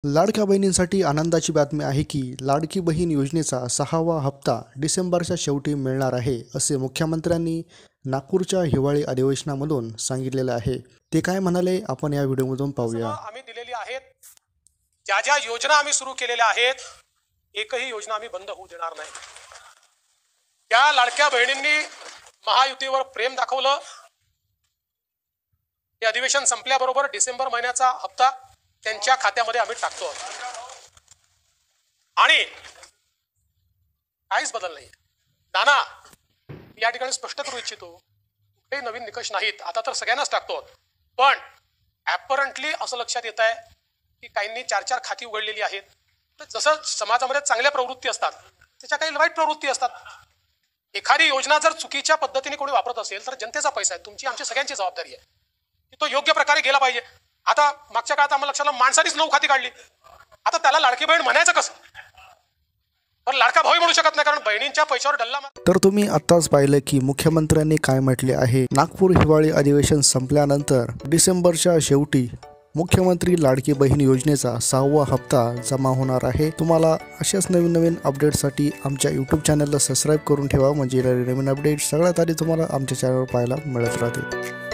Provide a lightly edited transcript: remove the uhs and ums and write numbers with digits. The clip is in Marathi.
लाडक्या बहिणींसाठी आनंदाची बातमी आहे की लाडकी बहीण योजनेचा 6वा हप्ता डिसेंबरच्या शेवटी मिळणार आहे, असे मुख्यमंत्र्यांनी नागपूरच्या हिवाळी अधिवेशनामधून सांगितलेले आहे। ते काय म्हणाले आपण या व्हिडिओमधून पाहूया। आम्ही दिलेली आहेत, ज्या ज्या योजना आम्ही सुरू केलेल्या आहेत, एकही योजना आम्ही बंद होऊ देणार नाही। त्या लाडक्या बहिणींनी महायुतीवर प्रेम दाखवलं। हे अधिवेशन संपल्याबरोबर डिसेंबर महिन्याचा हप्ता त्यांच्या खात्यामध्ये आम्ही टाकतो आणि काहीच बदल नाही। नाना या ठिकाणी स्पष्ट करू इच्छितो, काही नवीन निकष नाहीत, आता तर सगळ्यांनाच टाकतो। पण ॲपरंटली असं लक्षात येत आहे की काहींनी 4-4 खाती उघडलेली आहेत। तर जसं समाजामध्ये चांगल्या प्रवृत्ती असतात, त्याच्या काही वाईट प्रवृत्ती असतात। एखादी योजना जर चुकीच्या पद्धतीने कोणी वापरत असेल तर जनतेचा पैसा आहे, तुमची आमची सगळ्यांची जबाबदारी आहे की तो योग्य प्रकारे गेला पाहिजे। आता मागच्या काळात आम्हाला लक्षात आलं माणसानीच 9 खाती काढली, आता त्याला लाडकी बहीण म्हणायचं कसं? पण लाडका भाऊ म्हणू शकत नाही, कारण बहिणींच्या पैशावर डल्ला तर तुम्ही आताच पाहिलं की मुख्यमंत्र्यांनी काय म्हटले आहे। नागपूर हिवाळी अधिवेशन संपल्यानंतर डिसेंबरच्या शेवटी मुख्यमंत्री लाडकी बहीण योजनेचा 6वा हप्ता जमा होणार आहे। तुम्हाला अशाच नवीन अपडेट्ससाठी आमच्या YouTube चॅनलला सबस्क्राईब करून ठेवा, म्हणजे नवीन अपडेट सगळ्यात आधी तुम्हाला आमच्या चॅनलवर पाहायला मिळत राहतील।